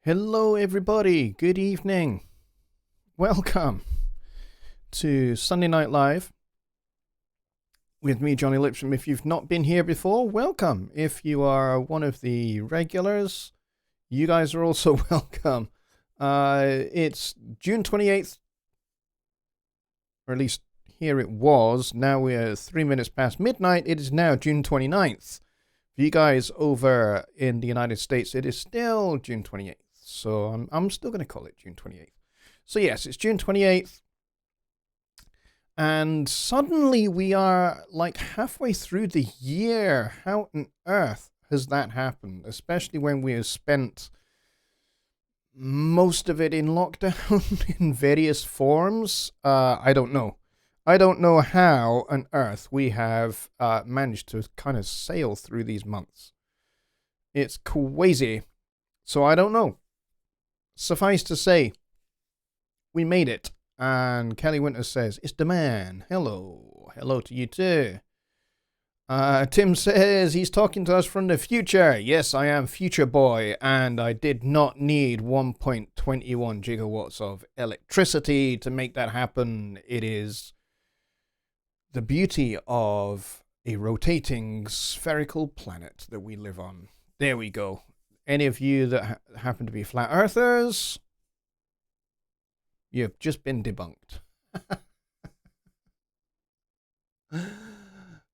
Hello, everybody. Good evening. Welcome to Sunday Night Live with me, Jonny Lipsham. If you've not been here before, welcome. If you are one of the regulars, you guys are also welcome. It's June 28th, or at least here it was. Now we're 3 minutes past midnight. It is now June 29th. For you guys over in the United States, it is still June 28th. So I'm still going to call it June 28th. So yes, it's June 28th. And suddenly we are like halfway through the year. How on earth has that happened? Especially when we have spent most of it in lockdown in various forms. I don't know. I don't know how on earth we have managed to kind of sail through these months. It's crazy. So I don't know. Suffice to say, we made it. And Kelly Winters says, it's the man. Hello. Hello to you too. Tim says he's talking to us from the future. Yes, I am future boy. And I did not need 1.21 gigawatts of electricity to make that happen. It is the beauty of a rotating spherical planet that we live on. There we go. Any of you that happen to be flat earthers, you've just been debunked.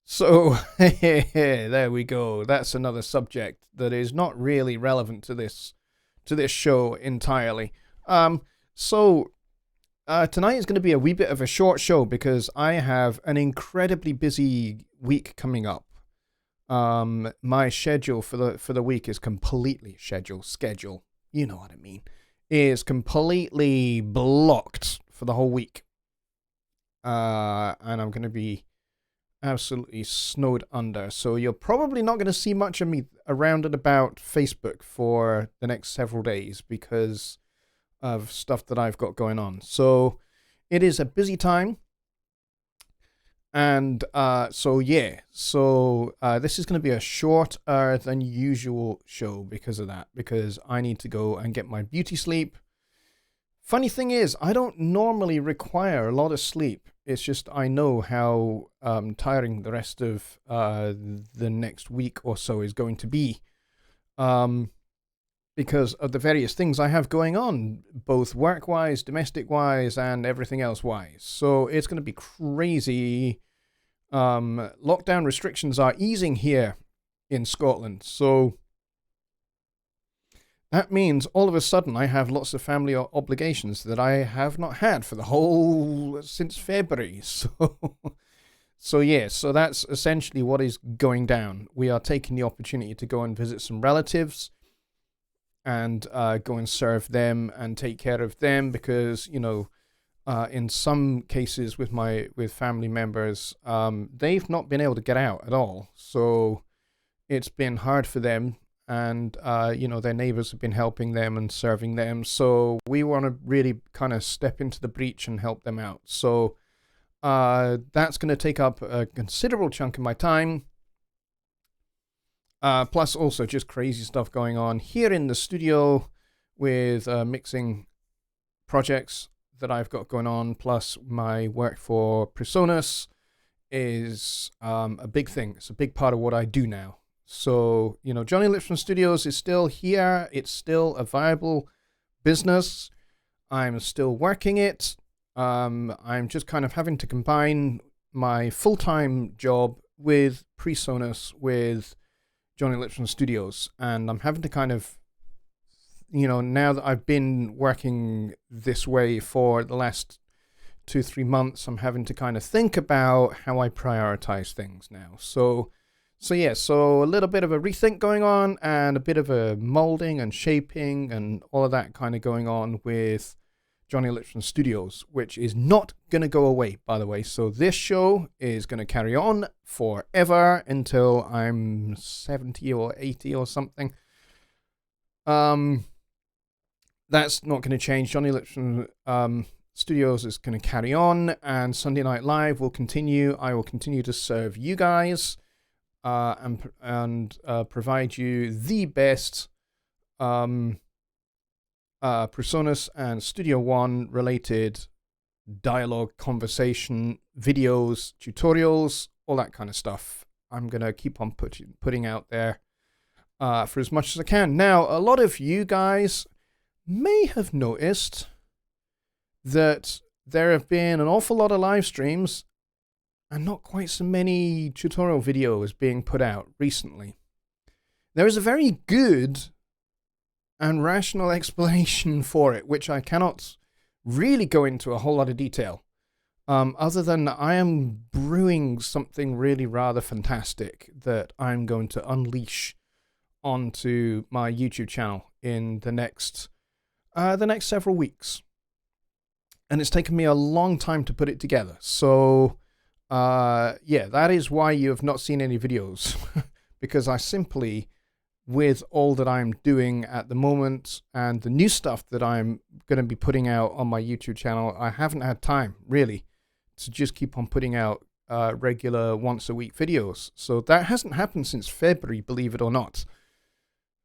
So, there we go. That's another subject that is not really relevant to this show entirely. Tonight is going to be a wee bit of a short show because I have an incredibly busy week coming up. My schedule for the week is completely schedule. You know what I mean. Is completely blocked for the whole week. And I'm going to be absolutely snowed under. So you're probably not going to see much of me around and about Facebook for the next several days because of stuff that I've got going on. So it is a busy time. And this is going to be a shorter than usual show because of that, because I need to go and get my beauty sleep. Funny thing is, I don't normally require a lot of sleep. It's just I know how tiring the rest of the next week or so is going to be because of the various things I have going on, both work-wise, domestic-wise, and everything else-wise. So it's going to be crazy. Lockdown restrictions are easing here in Scotland. So that means all of a sudden I have lots of family obligations that I have not had for the whole since February. So that's essentially what is going down. We are taking the opportunity to go and visit some relatives and go and serve them and take care of them because, in some cases with family members, they've not been able to get out at all. So it's been hard for them. And, their neighbors have been helping them and serving them. So we want to really kind of step into the breach and help them out. So that's going to take up a considerable chunk of my time. Plus also just crazy stuff going on here in the studio with mixing projects that I've got going on. Plus my work for Presonus is a big thing. It's a big part of what I do now. So, Jonny Lipsham Studios is still here. It's still a business. I'm still working it. I'm just kind of having to combine my full-time job with Presonus with Jonny Lipsham Studios. And I'm having to kind of, now that I've been working this way for the last 2-3 months, I'm having to kind of think about how I prioritize things now. So a little bit of a rethink going on and a bit of a molding and shaping and all of that kind of going on with Jonny Lipsham Studios, which is not going to go away, by the way. So this show is going to carry on forever until I'm 70 or 80 or something. That's not going to change. Jonny Lipsham Studios is going to carry on, and Sunday Night Live will continue. I will continue to serve you guys. And provide you the best Presonus and Studio One related dialogue, conversation, videos, tutorials, all that kind of stuff. I'm going to keep on putting out there for as much as I can. Now, a lot of you guys may have noticed that there have been an awful lot of live streams and not quite so many tutorial videos being put out recently. There is a very good and rational explanation for it, which I cannot really go into a whole lot of detail, other than I am brewing something really rather fantastic that I'm going to unleash onto my YouTube channel in the next several weeks. And it's taken me a long time to put it together. So, yeah, that is why you have not seen any videos, because I simply, with all that I'm doing at the moment and the new stuff that I'm going to be putting out on my YouTube channel, I haven't had time, really, to just keep on putting out regular once-a-week videos. So that hasn't happened since February, believe it or not.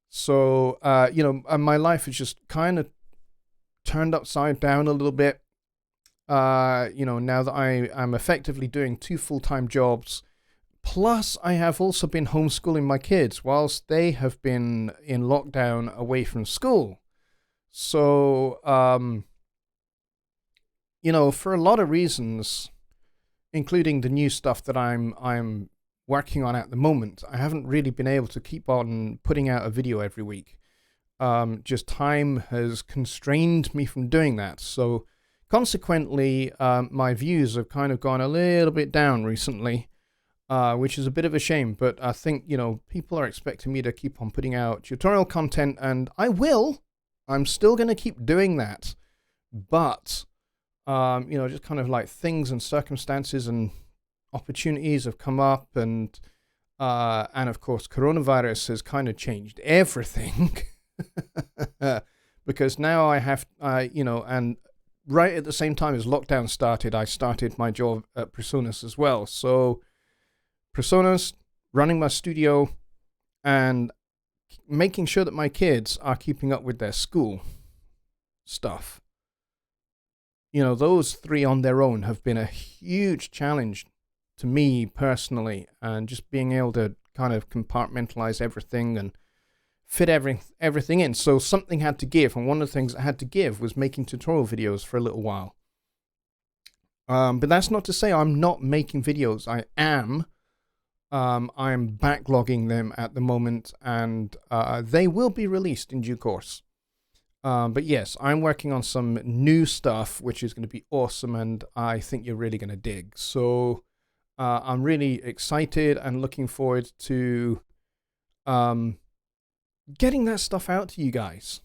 So, you know, my life has just kind of turned upside down a little bit. You know, now that I'm effectively doing 2 full-time jobs, plus I have also been homeschooling my kids whilst they have been in lockdown away from school. So, you know, for a lot of reasons, including the new stuff that I'm working on at the moment, I haven't really been able to keep on putting out a video every week. Just time has constrained me from doing that. So consequently, my views have kind of gone a little bit down recently, which is a bit of a shame. But I think, you know, people are expecting me to keep on putting out tutorial content, and I will. I'm still going to keep doing that. But, you know, just kind of like things and circumstances and opportunities have come up, and of course, coronavirus has kind of changed everything. Because now I have, you know, and right at the same time as lockdown started, I started my job at Presonus as well. So Presonus, running my studio, and making sure that my kids are keeping up with their school stuff. You know, those 3 on their own have been a huge challenge to me personally, and just being able to kind of compartmentalize everything and fit everything in. So something had to give, and one of the things that had to give was making tutorial videos for a little while. But that's not to say I'm not making videos. I am. I'm backlogging them at the moment, and they will be released in due course. But yes, I'm working on some new stuff, which is going to be awesome, and I think you're really going to dig. So I'm really excited and looking forward to getting that stuff out to you guys.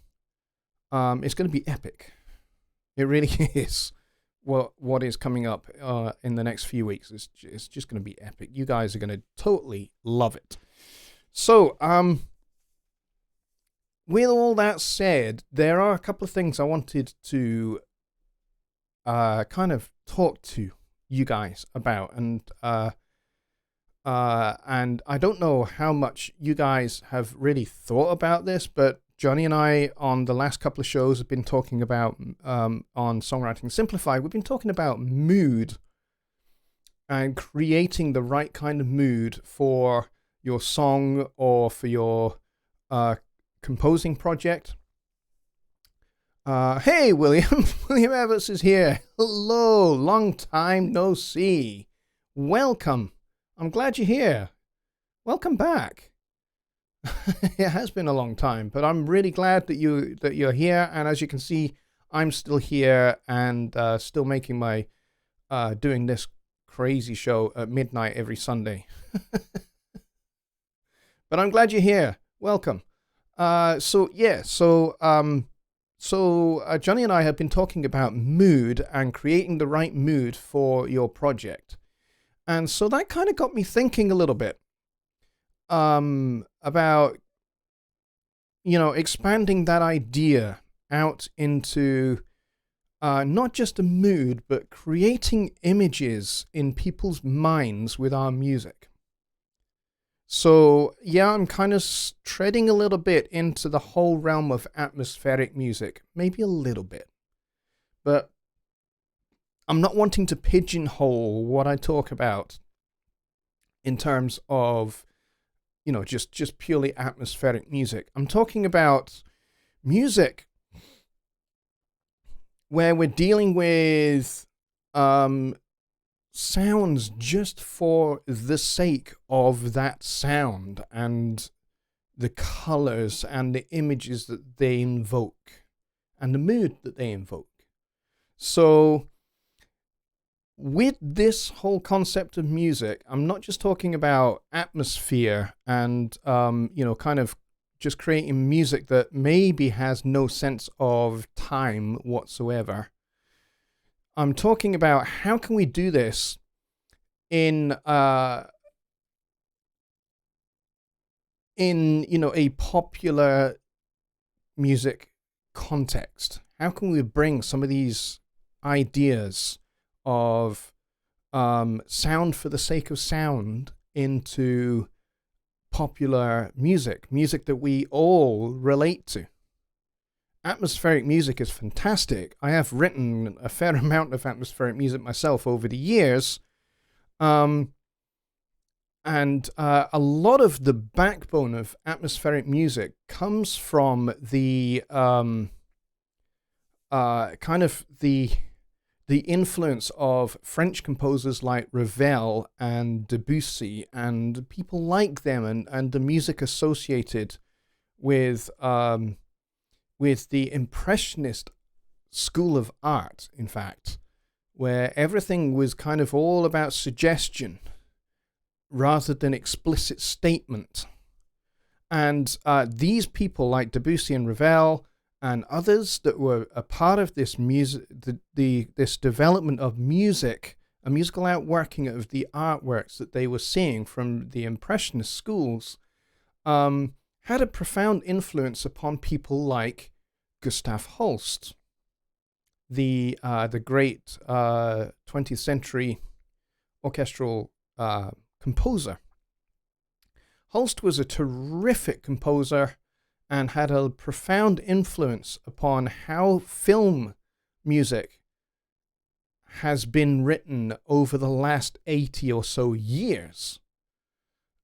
It's going to be epic. It really is. What is coming up in the next few weeks is just going to be epic. You guys are going to totally love it. So, with all that said, there are a couple of things I wanted to kind of talk to you guys about, and I don't know how much you guys have really thought about this, but Jonny and I, on the last couple of shows, have been talking about, on Songwriting Simplified, we've been talking about mood and creating the right kind of mood for your song or for your composing project. Hey, William. William Everts is here. Hello. Long time no see. Welcome. I'm glad you're here. Welcome back. It has been a long time, but I'm really glad that you're here. And as you can see, I'm still here and still making my doing this crazy show at midnight every Sunday. But I'm glad you're here. Welcome. So Jonny and I have been talking about mood and creating the right mood for your project. And so that kind of got me thinking a little bit about, you know, expanding that idea out into not just a mood, but creating images in people's minds with our music. So, yeah, I'm kind of treading a little bit into the whole realm of atmospheric music, maybe a little bit. But I'm not wanting to pigeonhole what I talk about in terms of, just purely atmospheric music. I'm talking about music where we're dealing with sounds just for the sake of that sound and the colors and the images that they invoke and the mood that they invoke. So with this whole concept of music, I'm not just talking about atmosphere and, kind of just creating music that maybe has no sense of time whatsoever. I'm talking about how can we do this in a popular music context. How can we bring some of these ideas of sound for the sake of sound into popular music that we all relate to? Atmospheric music is fantastic. I have written a fair amount of atmospheric music myself over the years. And a lot of the backbone of atmospheric music comes from the kind of the influence of French composers like Ravel and Debussy and people like them, and the music associated with the Impressionist school of art, in fact, where everything was kind of all about suggestion rather than explicit statement. And these people like Debussy and Ravel and others that were a part of this music, this development of music, a musical outworking of the artworks that they were seeing from the Impressionist schools, had a profound influence upon people like Gustav Holst, the great 20th century orchestral composer. Holst was a terrific composer and had a profound influence upon how film music has been written over the last 80 or so years.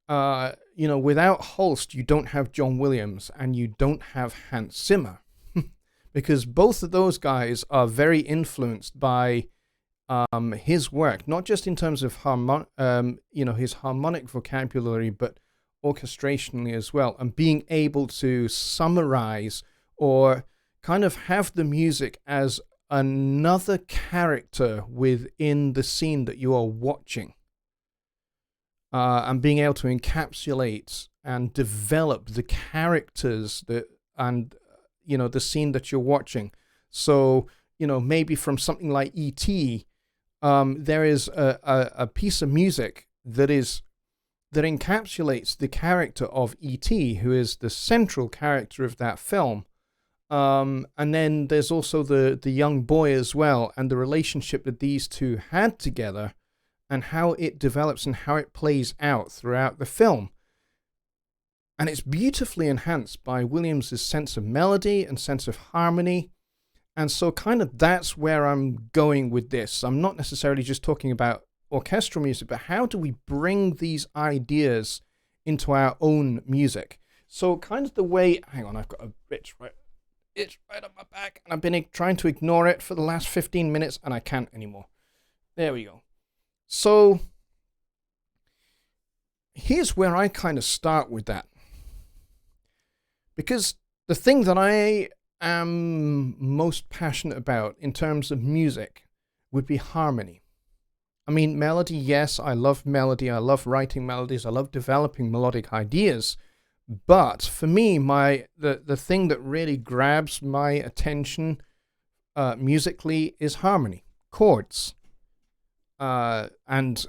Without Holst, you don't have John Williams and you don't have Hans Zimmer, because both of those guys are very influenced by his work, not just in terms of his harmonic vocabulary, but orchestrationally as well, and being able to summarize or kind of have the music as another character within the scene that you are watching, and being able to encapsulate and develop the characters the scene that you're watching. So, maybe from something like E.T., there is a piece of music that encapsulates the character of E.T., who is the central character of that film. And then there's also the young boy as well, and the relationship that these two had together, and how it develops and how it plays out throughout the film. And it's beautifully enhanced by Williams' sense of melody and sense of harmony. And so kind of that's where I'm going with this. I'm not necessarily just talking about orchestral music, but how do we bring these ideas into our own music? So kind of the way, hang on, I've got a itch right up my back, and I've been trying to ignore it for the last 15 minutes, and I can't anymore. There we go. So here's where I kind of start with that. Because the thing that I am most passionate about in terms of music would be harmony. I mean, melody, yes, I love melody. I love writing melodies. I love developing melodic ideas. But for me, the thing that really grabs my attention musically is harmony, chords. And,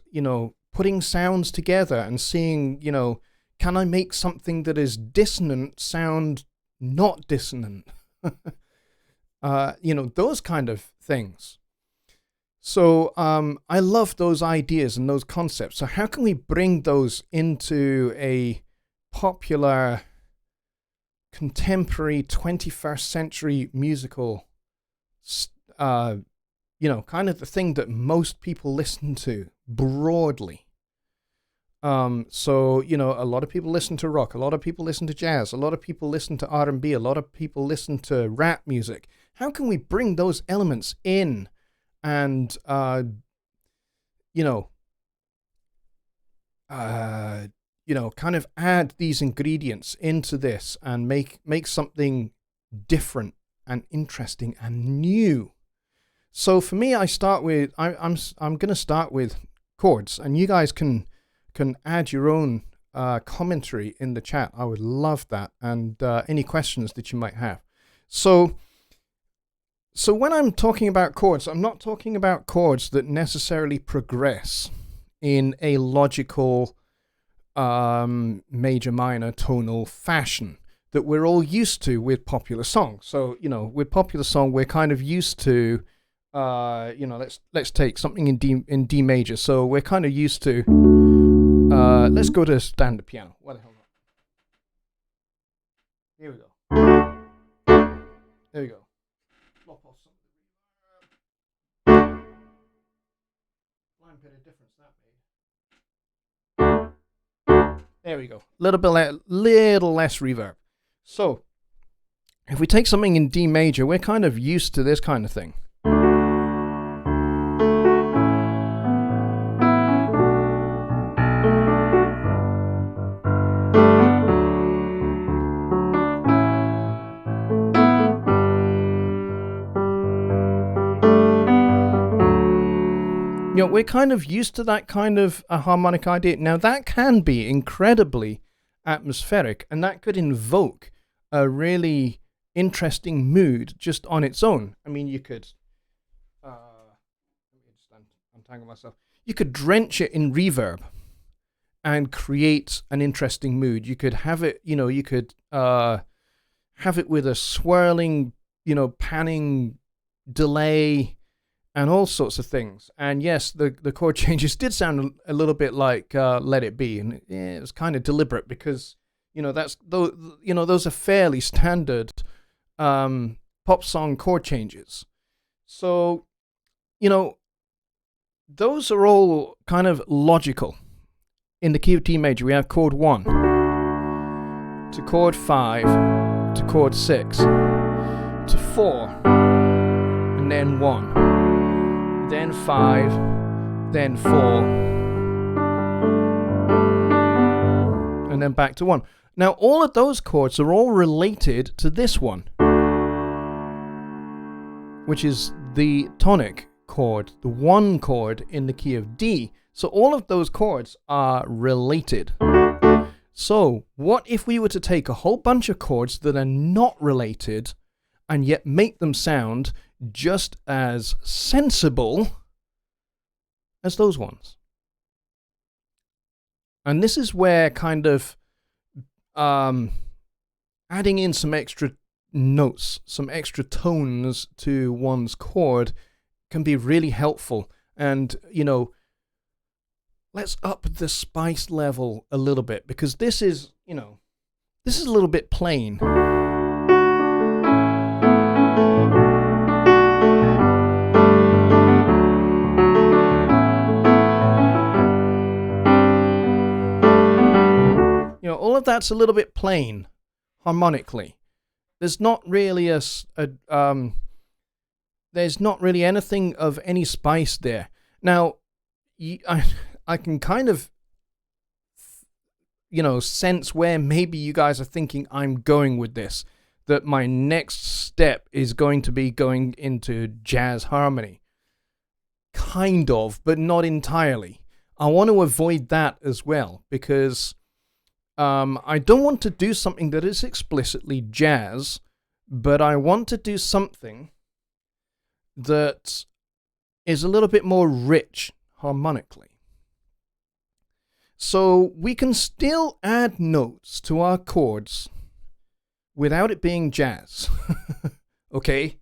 putting sounds together and seeing, can I make something that is dissonant sound not dissonant? Those kind of things. So I love those ideas and those concepts. So how can we bring those into a popular, contemporary, 21st century musical, kind of the thing that most people listen to broadly? So, a lot of people listen to rock, a lot of people listen to jazz, a lot of people listen to R&B, a lot of people listen to rap music. How can we bring those elements in and, kind of add these ingredients into this and make something different and interesting and new? So for me, I'm going to start with chords, and you guys can add your own commentary in the chat. I would love that, and any questions that you might have. So when I'm talking about chords, I'm not talking about chords that necessarily progress in a logical major minor tonal fashion that we're all used to with popular songs. So with popular song, we're kind of used to let's take something in D major. So we're kind of used to let's go to standard piano. What the hell? Here we go. There we go. Blind bit of difference that made. There we go. Little less reverb. So if we take something in D major, we're kind of used to this kind of thing. We're kind of used to that kind of a harmonic idea. Now, that can be incredibly atmospheric, and that could invoke a really interesting mood just on its own. I mean, you could... let me just untangle myself. You could drench it in reverb and create an interesting mood. You could have it, you could have it with a swirling, panning delay and all sorts of things. And yes, the chord changes did sound a little bit like Let It Be, and it was kind of deliberate because those are fairly standard pop song chord changes. So those are all kind of logical. In the key of D major, we have chord 1 to chord 5 to chord 6 to 4 and then 1. Then 5, then 4, and then back to 1. Now, all of those chords are all related to this one, which is the tonic chord, the 1 chord in the key of D. So all of those chords are related. So what if we were to take a whole bunch of chords that are not related and yet make them sound just as sensible as those ones? And this is where kind of adding in some extra notes, some extra tones to one's chord can be really helpful. And, let's up the spice level a little bit, because this is a little bit plain. All of that's a little bit plain harmonically. There's not really there's not really anything of any spice there. Now, I can kind of, sense where maybe you guys are thinking I'm going with this, that my next step is going to be going into jazz harmony. Kind of, but not entirely. I want to avoid that as well, because I don't want to do something that is explicitly jazz, but I want to do something that is a little bit more rich harmonically. So we can still add notes to our chords without it being jazz. Okay?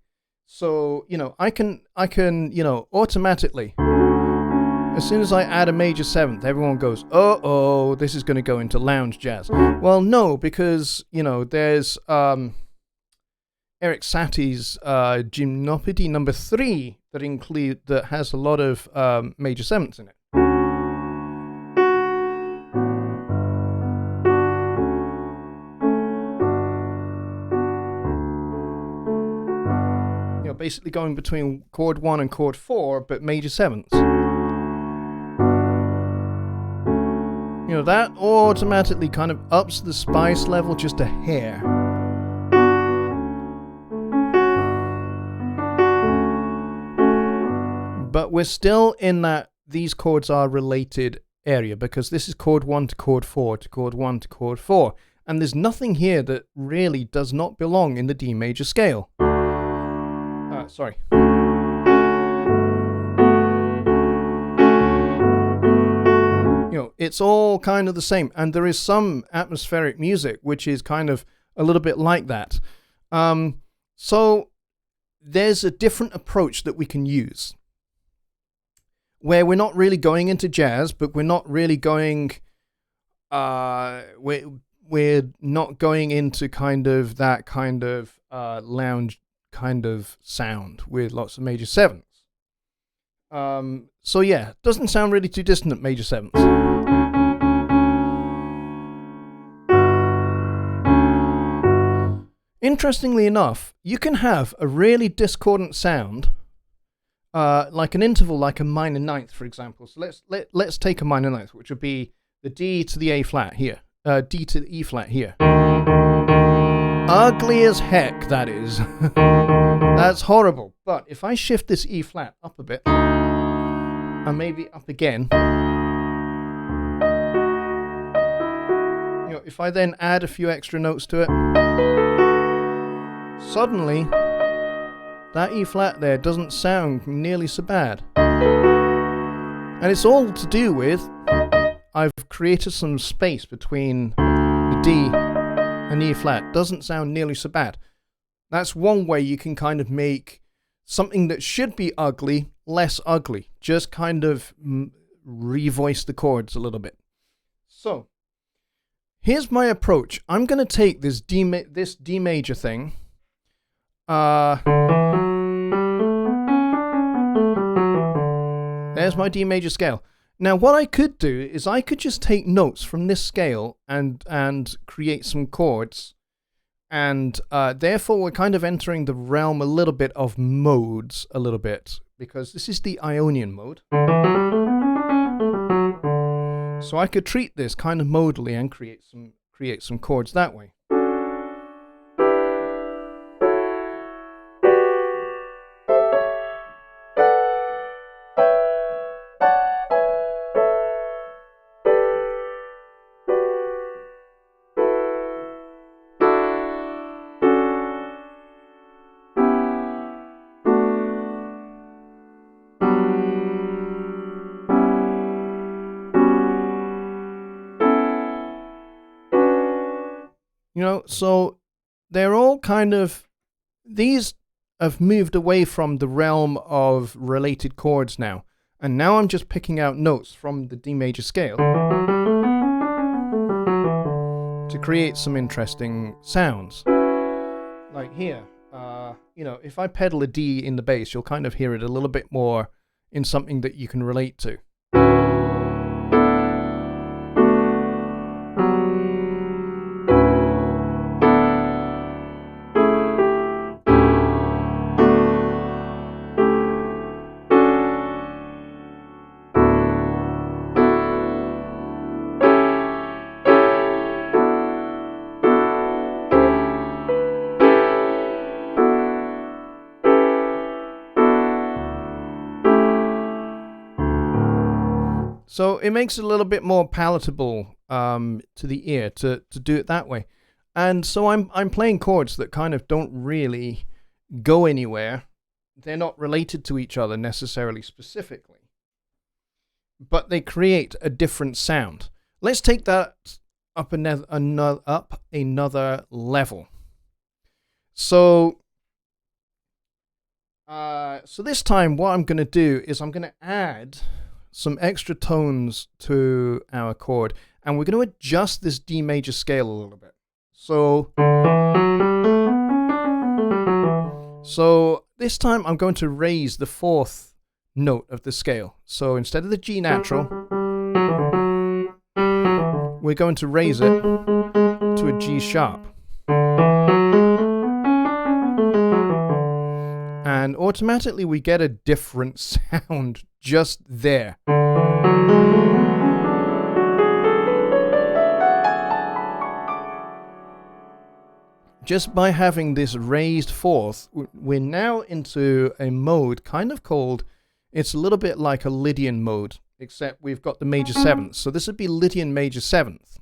So, I can, automatically, as soon as I add a major seventh, everyone goes, oh, this is going to go into lounge jazz. Well, no, because, there's Eric Satie's Gymnopédie number 3 that has a lot of major sevenths in it. Basically going between chord 1 and chord 4, but major sevenths. That automatically kind of ups the spice level just a hair. But we're still in that these chords are related area, because this is chord 1 to chord 4 to chord 1 to chord 4. And there's nothing here that really does not belong in the D major scale. Sorry. It's all kind of the same. And there is some atmospheric music which is kind of a little bit like that. So there's a different approach that we can use, where we're not really going into jazz, but we're not really going, we're not going into kind of that kind of lounge kind of sound with lots of major sevenths. So yeah, doesn't sound really too distant, major sevenths. Interestingly enough, you can have a really discordant sound, like an interval, like a minor ninth, for example. So let's take a minor ninth, which would be the D to the A flat here, D to the E flat here. Ugly as heck, that is. That's horrible. But if I shift this E flat up a bit, and maybe up again, if I then add a few extra notes to it, suddenly that E flat there doesn't sound nearly so bad. And it's all to do with I've created some space between the D and E flat. Doesn't sound nearly so bad. That's one way you can kind of make something that should be ugly less ugly. Just kind of revoice the chords a little bit. So here's my approach. I'm going to take this D major thing. There's my D major scale. Now what I could do is I could just take notes from this scale and create some chords, and therefore we're kind of entering the realm a little bit of modes a little bit, because this is the Ionian mode. So I could treat this kind of modally and create some chords that way. So they're all kind of, these have moved away from the realm of related chords now. And now I'm just picking out notes from the D major scale to create some interesting sounds. Like here, if I pedal a D in the bass, you'll kind of hear it a little bit more in something that you can relate to. So it makes it a little bit more palatable to the ear to do it that way. And so I'm playing chords that kind of don't really go anywhere. They're not related to each other necessarily specifically, but they create a different sound. Let's take that up another level. So So this time what I'm going to do is I'm going to add some extra tones to our chord, and we're going to adjust this D major scale a little bit. So this time I'm going to raise the fourth note of the scale. So instead of the G natural, we're going to raise it to a G sharp. And automatically we get a different sound just there. Just by having this raised fourth, we're now into a mode kind of called, it's a little bit like a Lydian mode, except we've got the major seventh. So this would be Lydian major seventh.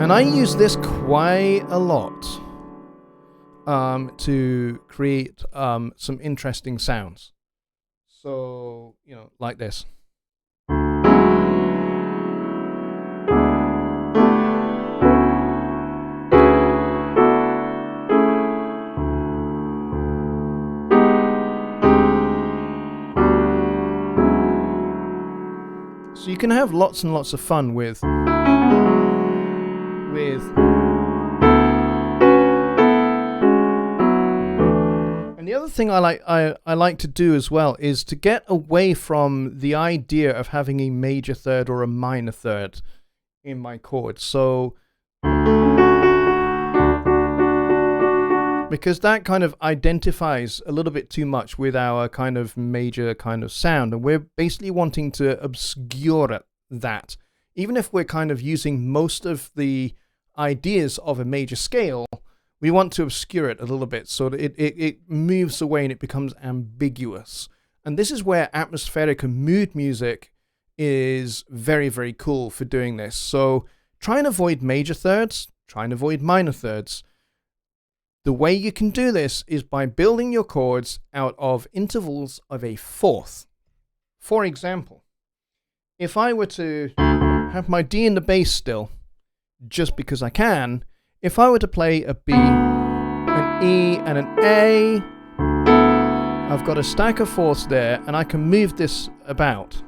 And I use this quite a lot to create some interesting sounds. So, you know, like this. So you can have lots and lots of fun with and the other thing I like to do as well is to get away from the idea of having a major third or a minor third in my chords. So because that kind of identifies a little bit too much with our kind of major kind of sound, and we're basically wanting to obscure that. Even if we're kind of using most of the ideas of a major scale, we want to obscure it a little bit so that it moves away and it becomes ambiguous. And this is where atmospheric and mood music is very, very cool for doing this. So try and avoid major thirds, try and avoid minor thirds. The way you can do this is by building your chords out of intervals of a fourth. For example, if I were to have my D in the bass still, just because I can, if I were to play a B, an E, and an A, I've got a stack of fourths there, and I can move this about.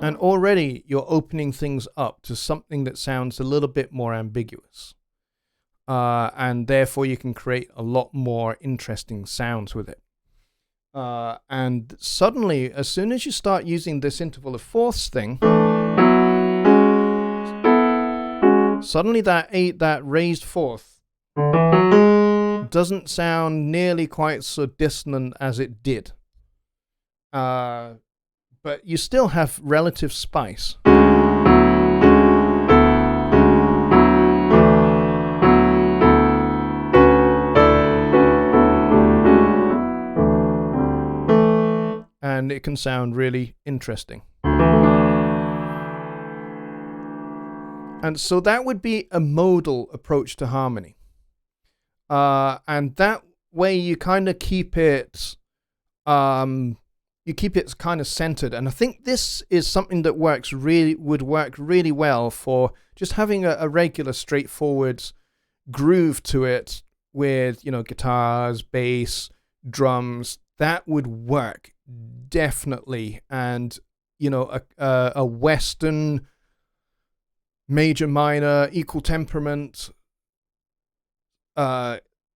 And already you're opening things up to something that sounds a little bit more ambiguous. And therefore you can create a lot more interesting sounds with it. And suddenly, as soon as you start using this interval of fourths thing, suddenly that raised fourth doesn't sound nearly quite so dissonant as it did. But you still have relative spice. And it can sound really interesting. And so that would be a modal approach to harmony. And that way you kind of keep it kind of centered. And I think this is something that would work really well for just having a regular straightforward groove to it with, you know, guitars, bass, drums. That would work definitely. And, you know, a Western major minor equal temperament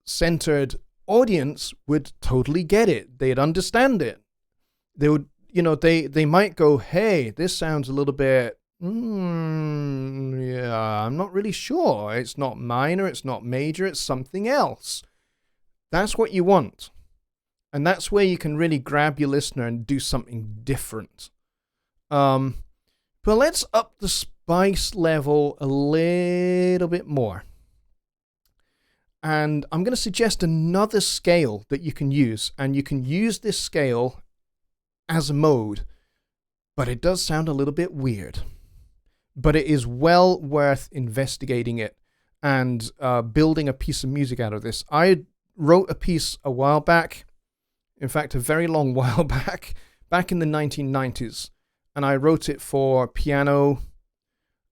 centered audience would totally get it. They'd understand it. They would, you know, they might go, hey, this sounds a little bit, yeah, I'm not really sure. It's not minor, it's not major, it's something else. That's what you want. And that's where you can really grab your listener and do something different. But let's up the spice level a little bit more. And I'm going to suggest another scale that you can use. And you can use this scale as a mode, but it does sound a little bit weird. but it is well worth investigating it and building a piece of music out of this. I wrote a piece a while back, in fact, a very long while back in the 1990s, and I wrote it for piano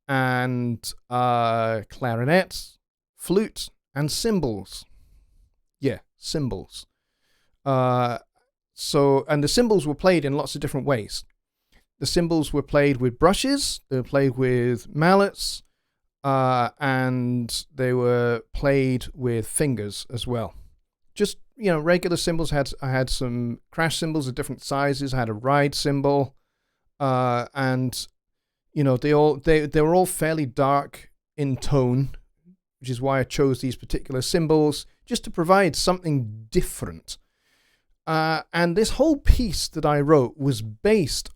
and clarinet, flute, and cymbals. Yeah, cymbals. And the cymbals were played in lots of different ways. The cymbals were played with brushes, they were played with mallets, and they were played with fingers as well. Just, regular cymbals. I had some crash cymbals of different sizes. I had a ride cymbal, and they were all fairly dark in tone, which is why I chose these particular cymbals, just to provide something different. And this whole piece that I wrote was based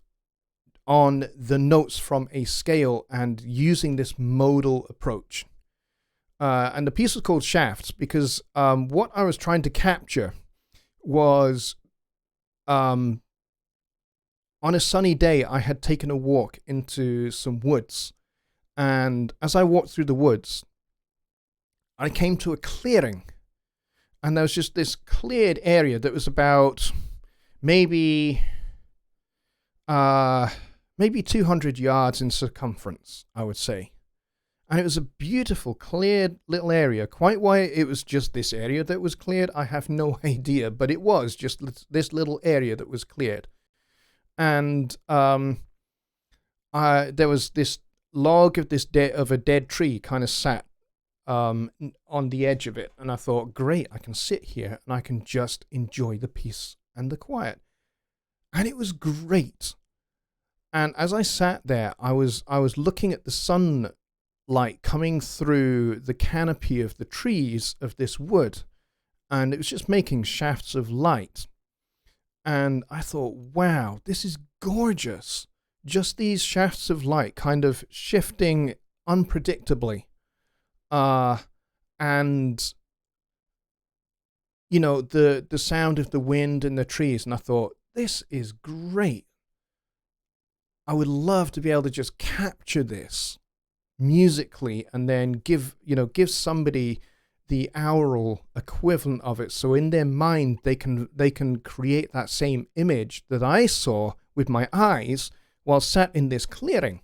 on the notes from a scale and using this modal approach. And the piece was called Shafts because what I was trying to capture was, on a sunny day, I had taken a walk into some woods. And as I walked through the woods, I came to a clearing. And there was just this cleared area that was about maybe 200 yards in circumference, I would say. And it was a beautiful, cleared little area. Quite why it was just this area that was cleared, I have no idea. But it was just this little area that was cleared. And there was this log of a dead tree kind of sat on the edge of it. And I thought, great, I can sit here and I can just enjoy the peace and the quiet. And it was great. And as I sat there, I was looking at the sunlight coming through the canopy of the trees of this wood, and it was just making shafts of light. And I thought, wow, this is gorgeous. Just these shafts of light kind of shifting unpredictably. And, the sound of the wind and the trees. And I thought, this is great. I would love to be able to just capture this musically and then give somebody the aural equivalent of it, so in their mind they can create that same image that I saw with my eyes while sat in this clearing.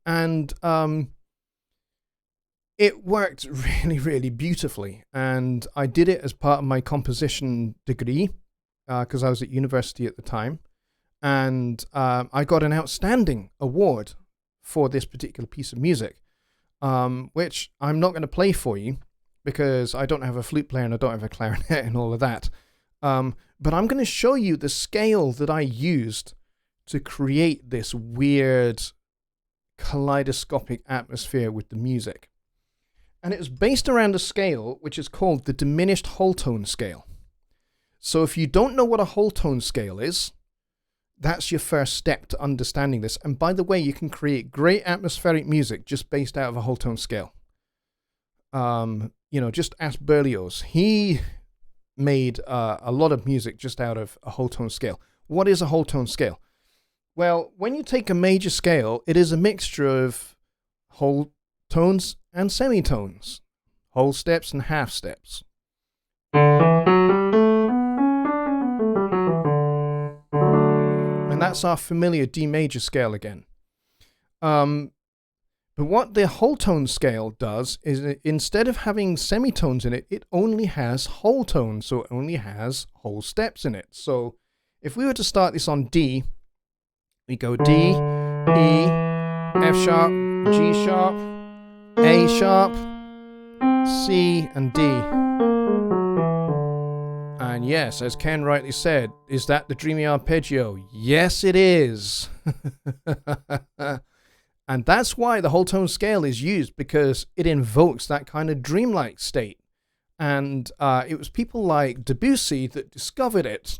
And it worked really, really beautifully. And I did it as part of my composition degree because I was at university at the time. And I got an outstanding award for this particular piece of music, which I'm not going to play for you because I don't have a flute player and I don't have a clarinet and all of that. But I'm going to show you the scale that I used to create this weird kaleidoscopic atmosphere with the music. And it was based around a scale which is called the Diminished whole tone scale. So if you don't know what a whole tone scale is, that's your first step to understanding this. And by the way, you can create great atmospheric music just based out of a whole tone scale. Just ask Berlioz. He made a lot of music just out of a whole tone scale. What is a whole tone scale? Well, when you take a major scale, it is a mixture of whole tones and semitones, whole steps and half steps. And that's our familiar D major scale again. But what the whole tone scale does is instead of having semitones in it, it only has whole tones, so it only has whole steps in it. So if we were to start this on D, we go D, E, F sharp, G sharp, A sharp, C, and D. And yes, as Ken rightly said, is that the dreamy arpeggio? Yes, it is. And that's why the whole tone scale is used, because it invokes that kind of dreamlike state. And it was people like Debussy that discovered it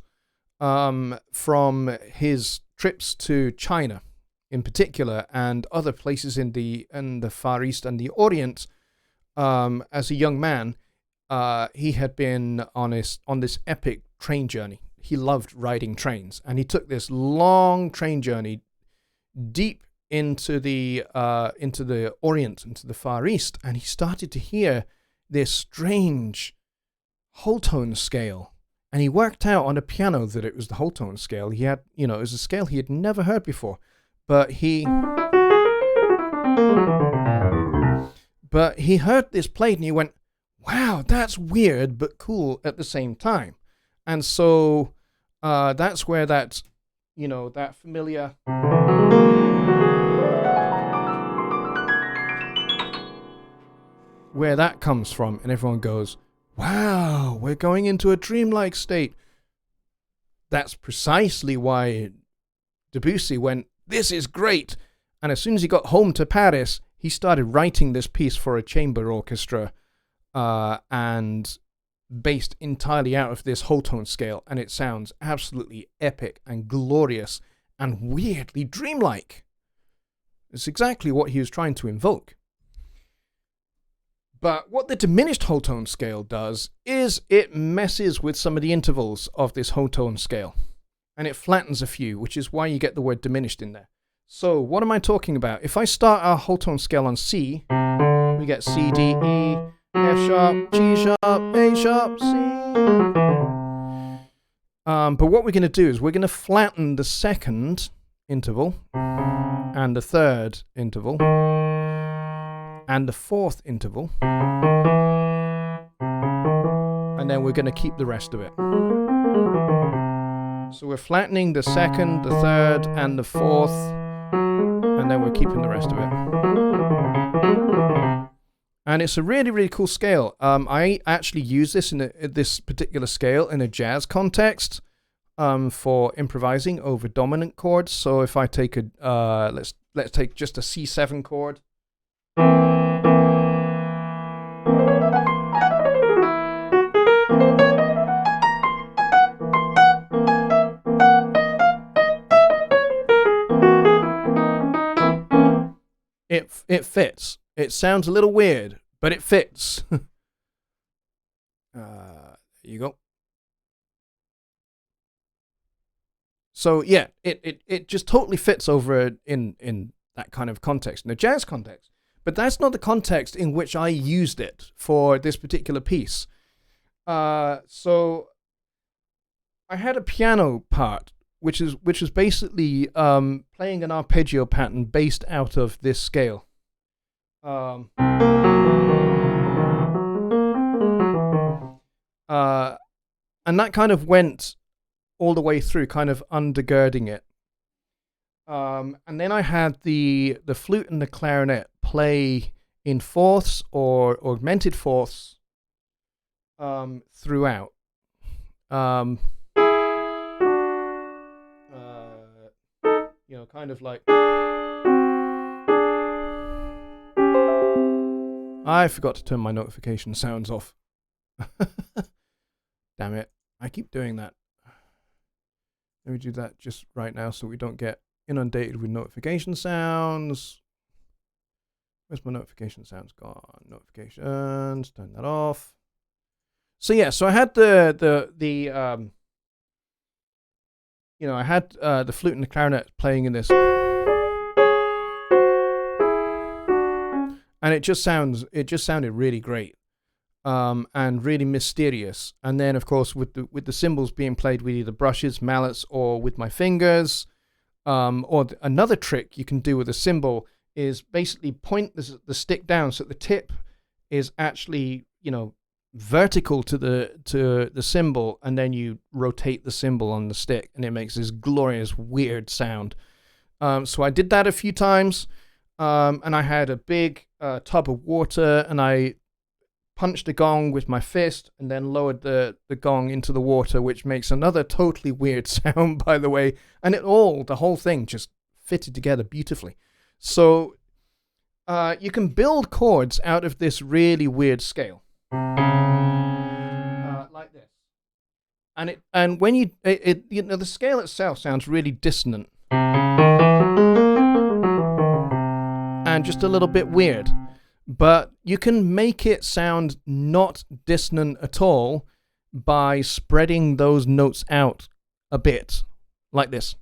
from his trips to China in particular and other places in the Far East and the Orient. As a young man, he had been on this epic train journey. He loved riding trains, and he took this long train journey deep into the Orient, into the Far East, and he started to hear this strange whole tone scale. And he worked out on a piano that it was the whole tone scale. He had, it was a scale he had never heard before. But he heard this played and he went, wow, that's weird but cool at the same time. And so that's where that familiar where that comes from. And everyone goes, wow, we're going into a dreamlike state. That's precisely why Debussy went, this is great. And as soon as he got home to Paris, he started writing this piece for a chamber orchestra and based entirely out of this whole tone scale. And it sounds absolutely epic and glorious and weirdly dreamlike. It's exactly what he was trying to invoke. But what the diminished whole tone scale does is it messes with some of the intervals of this whole tone scale. And it flattens a few, which is why you get the word diminished in there. So what am I talking about? If I start our whole tone scale on C, we get C, D, E, F sharp, G sharp, A sharp, C. But what we're going to do is we're going to flatten the second interval and the third interval and the fourth interval, and then we're going to keep the rest of it. So we're flattening the second, the third, and the fourth, and then we're keeping the rest of it. And it's a really, really cool scale. I actually use this in this particular scale in a jazz context for improvising over dominant chords. So if I take let's take just a C7 chord. It fits. It sounds a little weird, but it fits. There you go. So yeah, it just totally fits over in that kind of context, in a jazz context. But that's not the context in which I used it for this particular piece. So I had a piano part, which was basically playing an arpeggio pattern based out of this scale. And that kind of went all the way through, kind of undergirding it. And then I had the flute and the clarinet play in fourths or augmented fourths throughout. Kind of like... I forgot to turn my notification sounds off. Damn it. I keep doing that. Let me do that just right now so we don't get inundated with notification sounds. Where's my notification sounds gone? Notifications, turn that off. So yeah, so I had the flute and the clarinet playing in this. And it just sounded really great. And really mysterious. And then, of course, with the cymbals being played with either brushes, mallets, or with my fingers. Another trick you can do with a cymbal is basically point the stick down so the tip is actually, vertical to the cymbal, and then you rotate the cymbal on the stick, and it makes this glorious, weird sound. So I did that a few times, and I had a big tub of water, and I punched the gong with my fist and then lowered the gong into the water, which makes another totally weird sound, by the way. And the whole thing just fitted together beautifully. So you can build chords out of this really weird scale. Like this. And when the scale itself sounds really dissonant. And just a little bit weird. But you can make it sound not dissonant at all by spreading those notes out a bit, like this.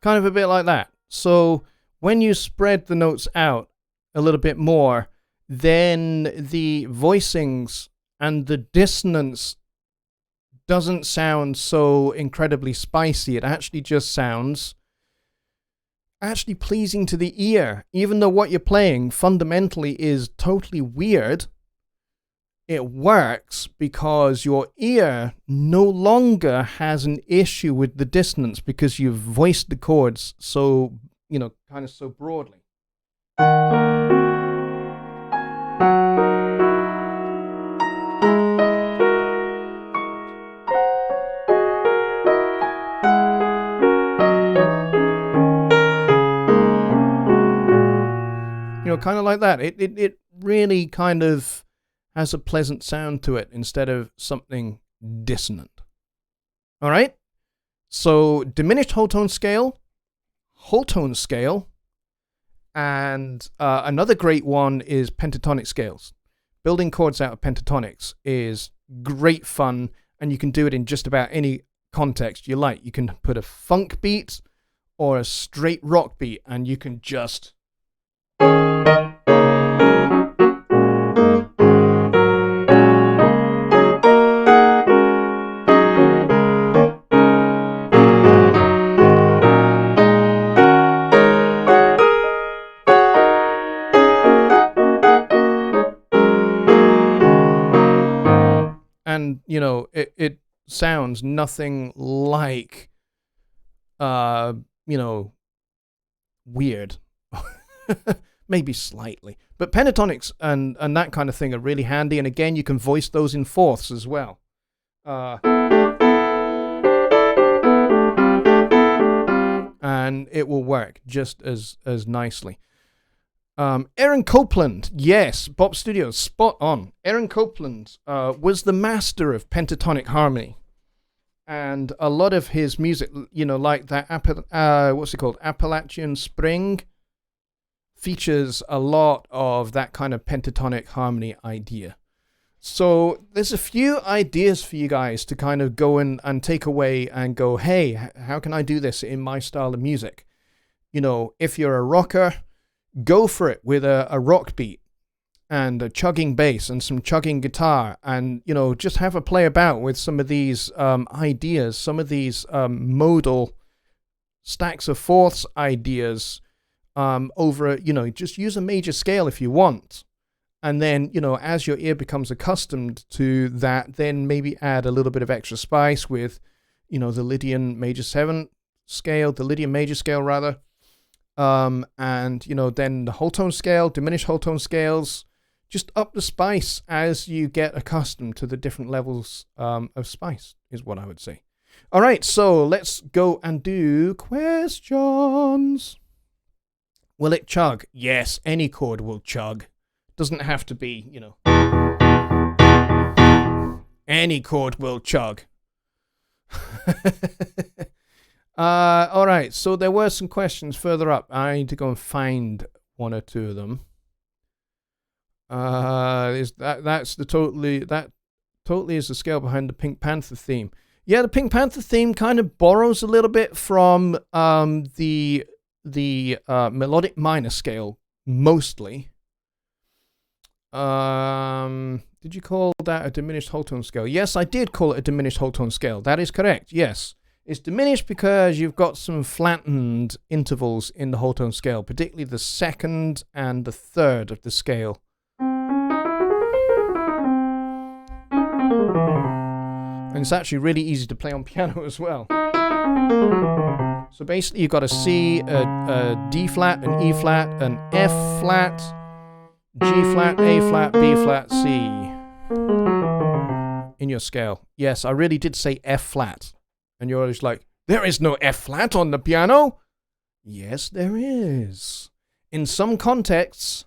kind of a bit like that. So when you spread the notes out a little bit more, then the voicings and the dissonance doesn't sound so incredibly spicy. It actually just sounds actually pleasing to the ear. Even though what you're playing fundamentally is totally weird, it works because your ear no longer has an issue with the dissonance because you've voiced the chords so, kind of so broadly. Kind of like that. It really kind of has a pleasant sound to it instead of something dissonant. All right? So diminished whole tone scale, and another great one is pentatonic scales. Building chords out of pentatonics is great fun, and you can do it in just about any context you like. You can put a funk beat or a straight rock beat, and you can just... And, it sounds nothing like, weird. Maybe slightly. But pentatonics and that kind of thing are really handy. And again, you can voice those in fourths as well. And it will work just as nicely. Aaron Copland, yes, Bop Studios, spot on. Aaron Copland was the master of pentatonic harmony. And a lot of his music, like that, Appalachian Spring, features a lot of that kind of pentatonic harmony idea. So there's a few ideas for you guys to kind of go in and take away and go, hey, how can I do this in my style of music? If you're a rocker, go for it with a rock beat and a chugging bass and some chugging guitar, and just have a play about with some of these ideas, some of these modal stacks of fourths ideas over just use a major scale if you want, and then as your ear becomes accustomed to that, then maybe add a little bit of extra spice with the Lydian major major scale rather. And then the whole tone scale, diminished whole tone scales, just up the spice as you get accustomed to the different levels of spice, is what I would say. All right, so let's go and do questions. Will it chug? Yes, any chord will chug. Doesn't have to be, any chord will chug. All right, so there were some questions further up. I need to go and find one or two of them. That totally is the scale behind the Pink Panther theme. Yeah, the Pink Panther theme kind of borrows a little bit from the melodic minor scale, mostly. Did you call that a diminished whole tone scale? Yes, I did call it a diminished whole tone scale. That is correct, yes. It's diminished because you've got some flattened intervals in the whole tone scale, particularly the second and the third of the scale. And it's actually really easy to play on piano as well. So basically you've got a C, a D flat, an E flat, an F flat, G flat, A flat, B flat, C in your scale. Yes, I really did say F flat. And you're always like, there is no F flat on the piano. Yes, there is. In some contexts,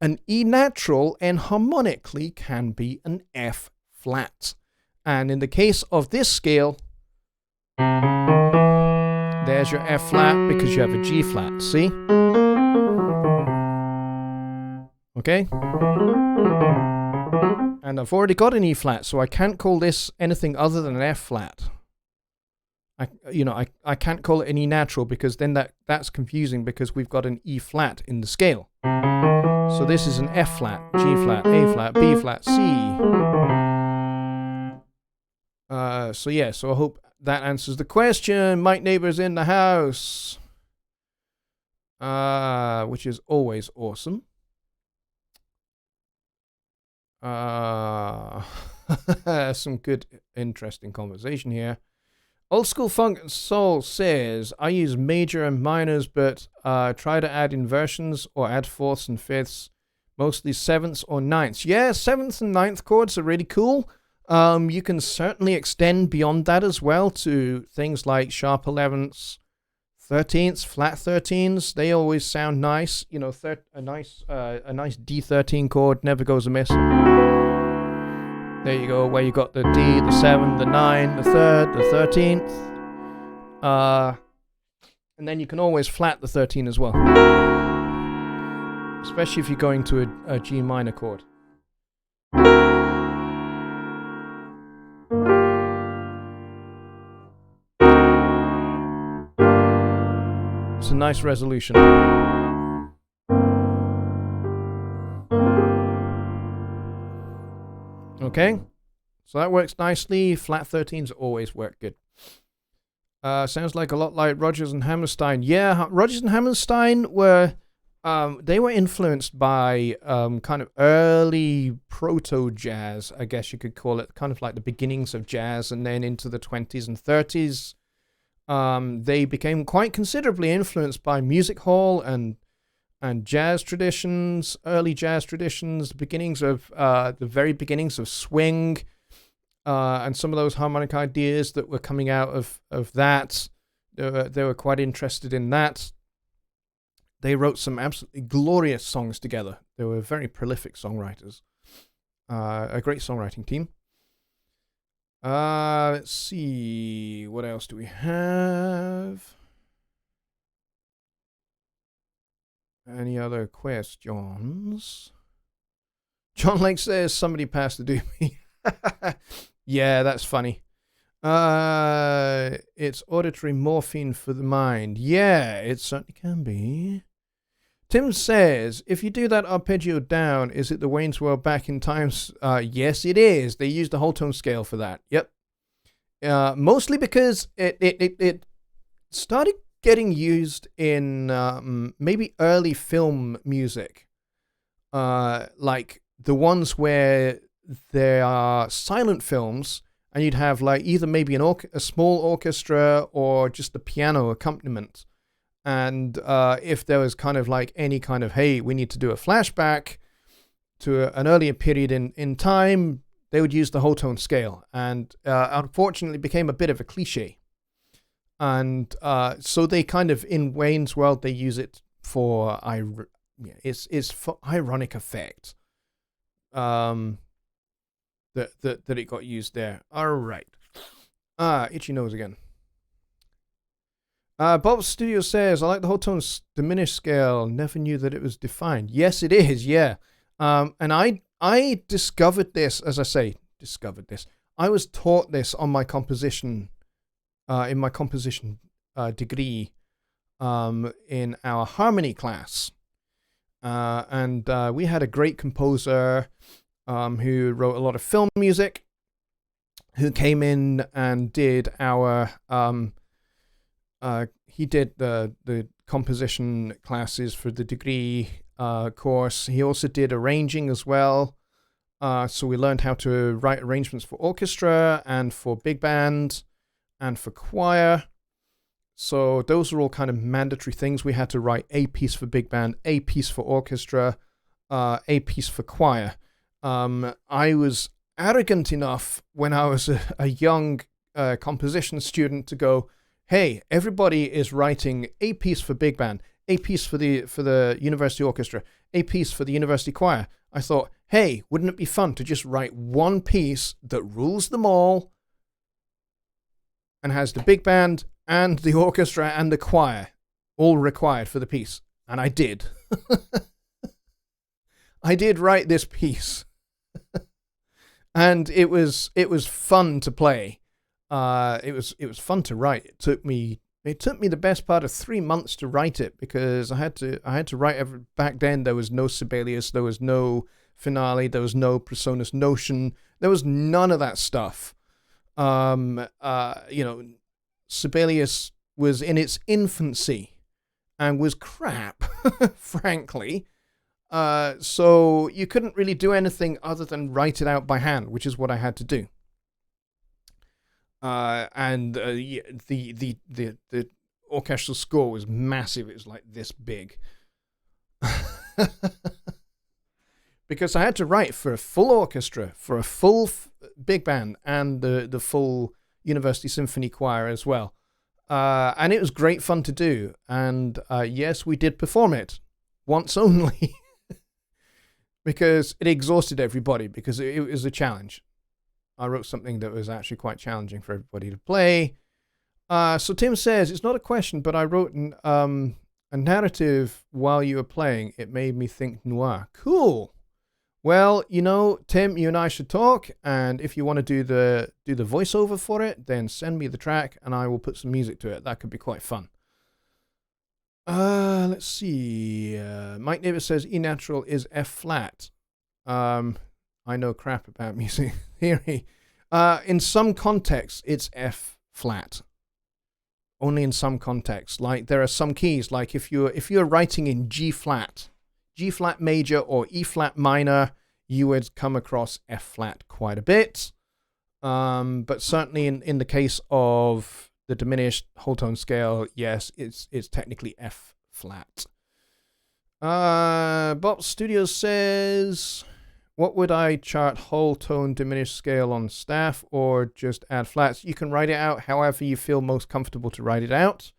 an E natural enharmonically can be an F flat. And in the case of this scale, there's your F flat because you have a G flat, see? Okay? And I've already got an E flat, so I can't call this anything other than an F flat. I can't call it an E natural because then that's confusing because we've got an E flat in the scale. So this is an F flat, G flat, A flat, B flat, C. So I hope that answers the question. Mike Neighbor's in the house. Which is always awesome. Some good, interesting conversation here. Old School Funk and Soul says, I use major and minors, but try to add inversions or add fourths and fifths, mostly sevenths or ninths. Yeah, seventh and ninth chords are really cool. You can certainly extend beyond that as well to things like sharp 11ths, 13ths, flat 13s. They always sound nice. You know, a nice D13 chord never goes amiss. There you go, where you got the D, the 7, the 9, the 3rd, the 13th. And then you can always flat the 13 as well. Especially if you're going to a G minor chord. It's a nice resolution. Okay, so that works nicely. Flat 13s always work good. Sounds like a lot like Rodgers and Hammerstein. Yeah, Rodgers and Hammerstein were influenced by kind of early proto-jazz, I guess you could call it, kind of like the beginnings of jazz, and then into the 20s and 30s. They became quite considerably influenced by music hall and jazz traditions, early jazz traditions, the very beginnings of swing, and some of those harmonic ideas that were coming out of that. They were quite interested in that. They wrote some absolutely glorious songs together. They were very prolific songwriters. A great songwriting team. Let's see. What else do we have? Any other questions? John Lake says somebody passed the doobie. Yeah, that's funny. It's auditory morphine for the mind. Yeah, it certainly can be. Tim says, if you do that arpeggio down, is it the Wayne's World back in times? Yes, it is. They used the whole tone scale for that. Yep. Mostly because it started getting used in maybe early film music, like the ones where there are silent films, and you'd have like either maybe a small orchestra or just the piano accompaniment. And if there was kind of like any kind of, hey, we need to do a flashback to an earlier period in time, they would use the whole tone scale, and unfortunately became a bit of a cliche. And so they kind of, in Wayne's World, they use it for it's for ironic effect. That it got used there. All right. Itchy nose again. Bob Studio says, I like the whole tone diminished scale. Never knew that it was defined. Yes, it is. Yeah. And I discovered this, as I say, I was taught this on my composition. In my composition degree in our harmony class. And we had a great composer who wrote a lot of film music, who came in and did our, he did the composition classes for the degree course. He also did arranging as well. So we learned how to write arrangements for orchestra and for big band and for choir. So those are all kind of mandatory things. We had to write a piece for big band, a piece for orchestra, a piece for choir. I was arrogant enough when I was a young composition student to go, hey, everybody is writing a piece for big band, a piece for the university orchestra, a piece for the university choir. I thought, hey, wouldn't it be fun to just write one piece that rules them all and has the big band and the orchestra and the choir all required for the piece? And I did. I did write this piece. And it was fun to play. it was fun to write. It took me the best part of 3 months to write it, because I had to write back then. There was no Sibelius, there was no Finale, there was no Presonus Notion, there was none of that stuff. Sibelius was in its infancy and was crap, frankly. So you couldn't really do anything other than write it out by hand, which is what I had to do. The orchestral score was massive. It was like this big. Because I had to write for a full orchestra, for a full big band, and the full University Symphony Choir as well. And it was great fun to do. And yes, we did perform it once only. Because it exhausted everybody, because it was a challenge. I wrote something that was actually quite challenging for everybody to play. So Tim says, it's not a question, but I wrote a narrative while you were playing. It made me think noir. Cool. Well, Tim, you and I should talk, and if you want to do the voiceover for it, then send me the track, and I will put some music to it. That could be quite fun. Let's see. Mike Davis says E natural is F flat. I know crap about music theory. In some contexts, it's F flat. Only in some contexts. Like there are some keys. Like if you're writing in G flat major or E flat minor, you would come across F flat quite a bit. But certainly in the case of the diminished whole tone scale, yes, it's technically F flat. Bob Studios says, what would I chart whole tone diminished scale on staff or just add flats? You can write it out however you feel most comfortable to write it out.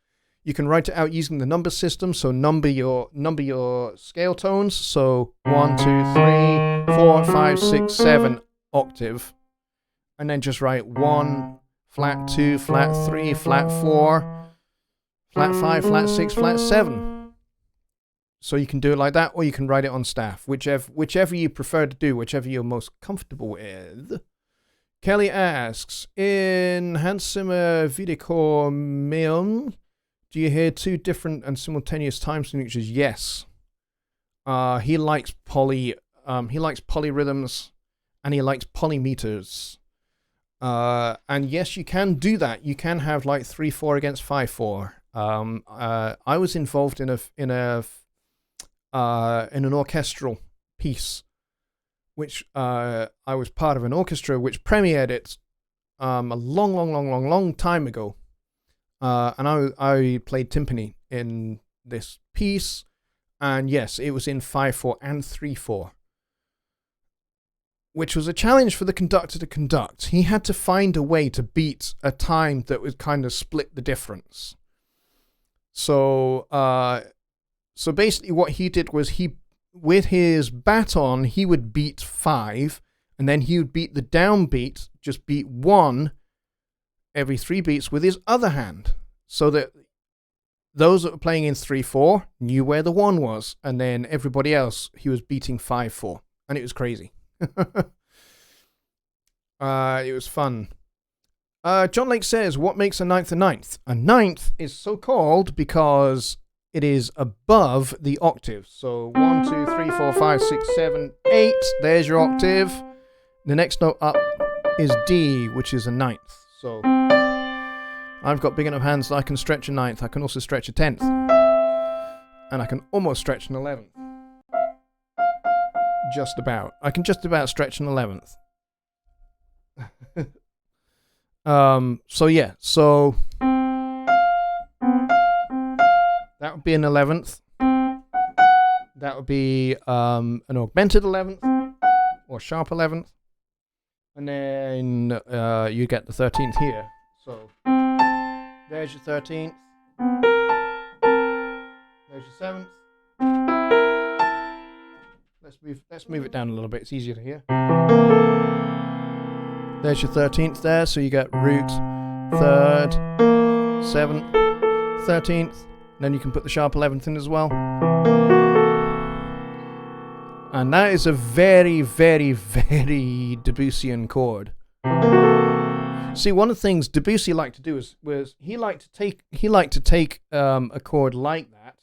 You can write it out using the number system, so number your scale tones. So 1, 2, 3, 4, 5, 6, 7 octave, and then just write 1, flat 2, flat 3, flat 4, flat 5, flat 6, flat 7. So you can do it like that, or you can write it on staff, whichever you prefer to do, whichever you're most comfortable with. Kelly asks, in Hans Zimmer Wiedekoor Meon, do you hear two different and simultaneous time signatures? Yes. He likes polyrhythms, and he likes polymeters. And yes, you can do that. You can have like 3/4 against 5/4. I was involved in an orchestral piece, which I was part of an orchestra which premiered it a long time ago. And I played timpani in this piece, and yes, it was in 5/4 and 3/4, which was a challenge for the conductor to conduct. He had to find a way to beat a time that would kind of split the difference. So basically what he did was with his baton, he would beat 5, and then he would beat the downbeat, just beat 1 every 3 beats with his other hand, so that those that were playing in 3/4 knew where the 1 was, and then everybody else, he was beating 5/4, and it was crazy. It was fun. John Lake says, what makes a ninth a ninth? A ninth is so called because it is above the octave. So 1, 2, 3, 4, 5, 6, 7, 8. There's your octave. The next note up is D, which is a ninth. So I've got big enough hands that I can stretch a ninth. I can also stretch a 10th. And I can almost stretch an 11th. Just about. I can just about stretch an 11th. So yeah, so that would be an 11th. That would be an augmented 11th or sharp 11th. And then you get the 13th here. So there's your 13th. There's your 7th. Let's move it down a little bit. It's easier to hear. There's your 13th there. So you get root, 3rd, 7th, 13th. Then you can put the sharp 11th in as well. And that is a very, very, very Debussyan chord. See, one of the things Debussy liked to do was he liked to take a chord like that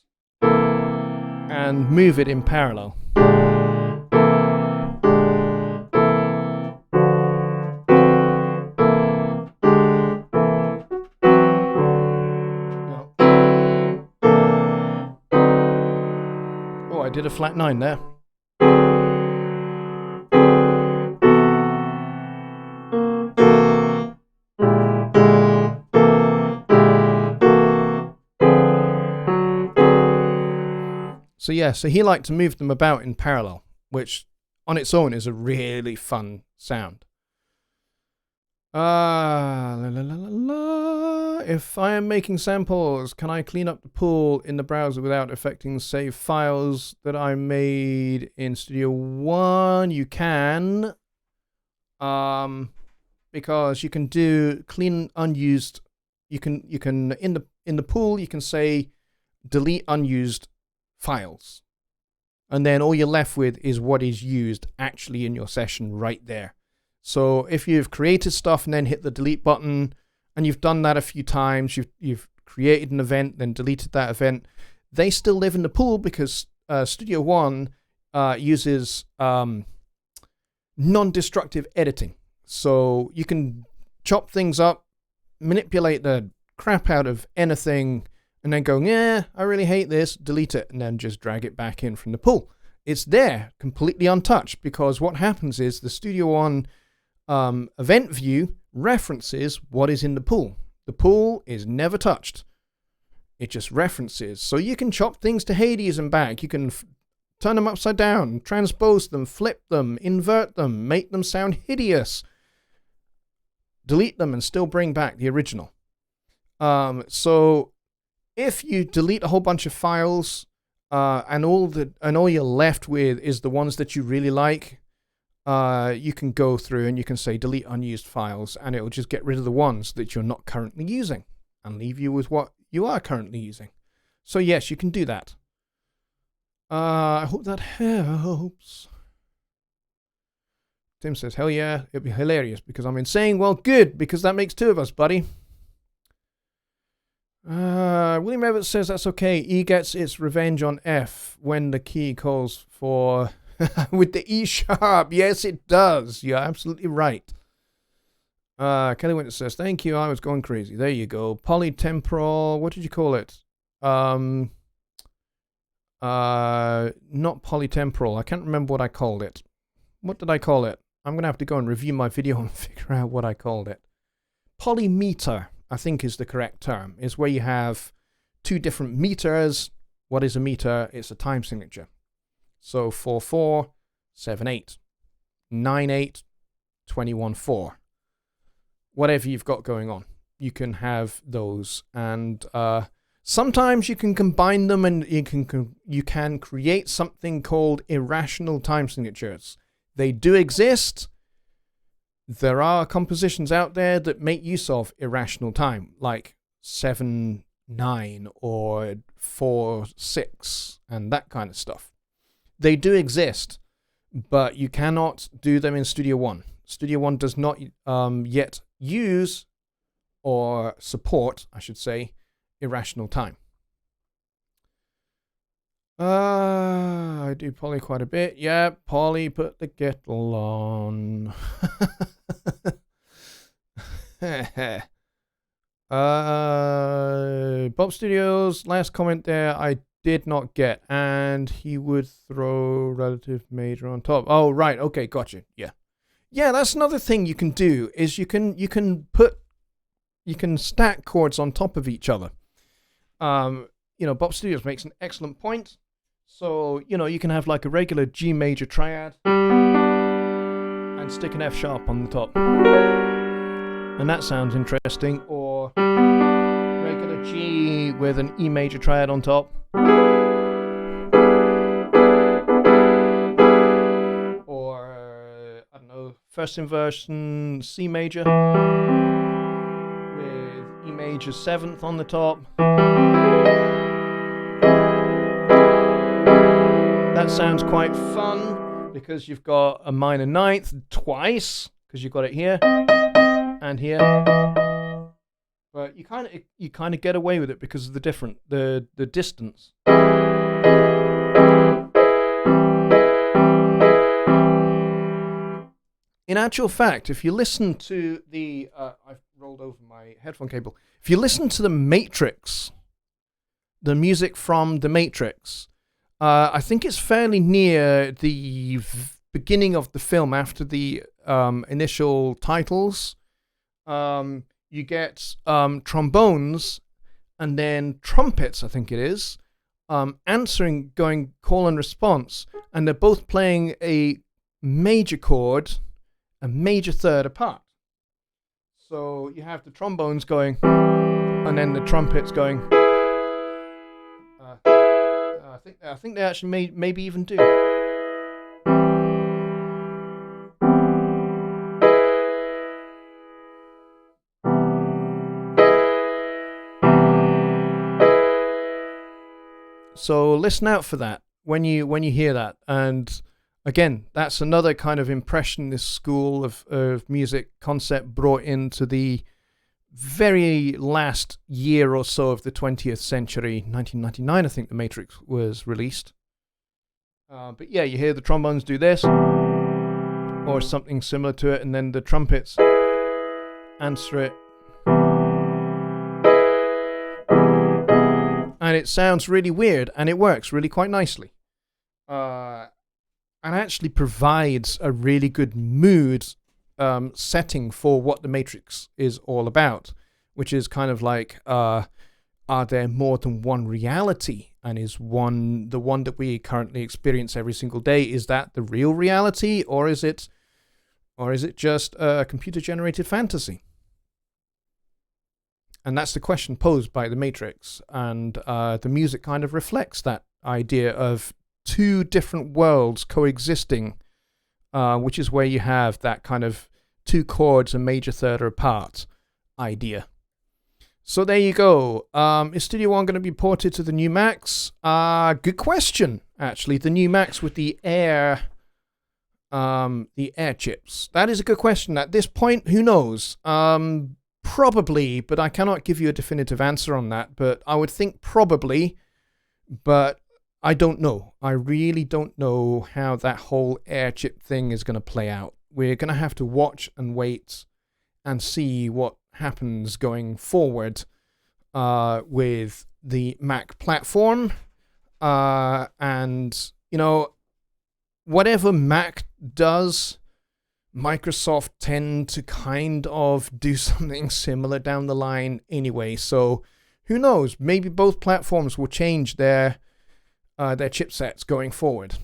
and move it in parallel. Oh, I did a flat 9 there. So yeah, so he liked to move them about in parallel, which on its own is a really fun sound. If I am making samples, can I clean up the pool in the browser without affecting save files that I made in Studio One? You can, because you can do clean unused. You can in the pool you can say delete unused files, and then all you're left with is what is used actually in your session right there. So if you've created stuff and then hit the delete button, and you've done that a few times, you've created an event, then deleted that event, they still live in the pool because Studio One uses non-destructive editing. So you can chop things up, manipulate the crap out of anything, and then go, yeah, I really hate this, delete it, and then just drag it back in from the pool. It's there, completely untouched, because what happens is the Studio One event view references what is in the pool. The pool is never touched. It just references. So you can chop things to Hades and back. You can turn them upside down, transpose them, flip them, invert them, make them sound hideous, delete them, and still bring back the original. So if you delete a whole bunch of files and all you're left with is the ones that you really like, you can go through and you can say delete unused files, and it will just get rid of the ones that you're not currently using and leave you with what you are currently using. So yes, you can do that. I hope that helps. Tim says, hell yeah, it'd be hilarious because I'm insane. Well, good, because that makes two of us, buddy. William Evans says that's okay. E gets its revenge on F when the key calls for with the E sharp. Yes, it does. You're absolutely right. Kelly Winter says, thank you. I was going crazy. There you go. Polytemporal. What did you call it? Not polytemporal. I can't remember what I called it. What did I call it? I'm going to have to go and review my video and figure out what I called it. Polymeter, I think, is the correct term. Is where you have two different meters. What is a meter? It's a time signature. So 4/4, 7/8, 9/8, 21/4. Whatever you've got going on, you can have those, and sometimes you can combine them, and you can create something called irrational time signatures. They do exist. There are compositions out there that make use of irrational time, like 7/9 or 4/6 and that kind of stuff. They do exist, but you cannot do them in Studio One. Studio One does not yet use or support, I should say, irrational time. I do poly quite a bit. Yeah, poly, put the kettle on. Bob Studios, last comment there, I did not get, and he would throw relative major on top. Oh, right, okay, gotcha, yeah. Yeah, that's another thing you can do, is you can stack chords on top of each other. Bob Studios makes an excellent point. So, you can have like a regular G major triad and stick an F sharp on the top. And that sounds interesting. Or regular G with an E major triad on top. Or, I don't know, first inversion C major with E major 7th on the top. That sounds quite fun because you've got a minor 9th twice because you've got it here, and here. But you kind of get away with it because of the distance. In actual fact, if you listen to the I've rolled over my headphone cable. If you listen to the Matrix, the music from the Matrix, I think it's fairly near the beginning of the film after the initial titles. You get trombones and then trumpets, I think it is, answering, going call and response, and they're both playing a major chord, a major third apart. So you have the trombones going, and then the trumpets going. I think they actually maybe even do. So listen out for that when you hear that. And again, that's another kind of impressionist school of music concept brought into the very last year or so of the 20th century. 1999, I think The Matrix was released. But yeah, you hear the trombones do this, or something similar to it, and then the trumpets answer it. And it sounds really weird, and it works really quite nicely. And actually provides a really good mood setting for what The Matrix is all about, which is kind of like, are there more than one reality? And is the one that we currently experience every single day, is that the real reality, or is it just a computer-generated fantasy? And that's the question posed by The Matrix, and the music kind of reflects that idea of two different worlds coexisting, which is where you have that kind of two chords, a major third apart idea. So there you go. Is Studio One going to be ported to the new Macs? Good question, actually. The new Macs with the Air chips. That is a good question. At this point, who knows? Probably, but I cannot give you a definitive answer on that. But I would think probably, but I don't know. I really don't know how that whole Air chip thing is going to play out. We're going to have to watch and wait and see what happens going forward with the Mac platform. And, you know, whatever Mac does, Microsoft tend to kind of do something similar down the line anyway. So who knows? Maybe both platforms will change their chipsets going forward.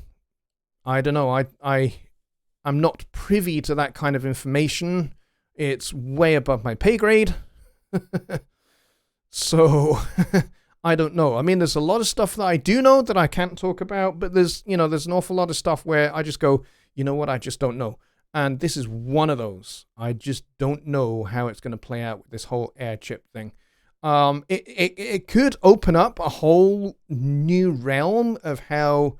I don't know. I'm not privy to that kind of information. It's way above my pay grade. So I don't know. I mean, there's a lot of stuff that I do know that I can't talk about, but there's an awful lot of stuff where I just go, you know what? I just don't know. And this is one of those. I just don't know how it's going to play out with this whole Air chip thing. It could open up a whole new realm of how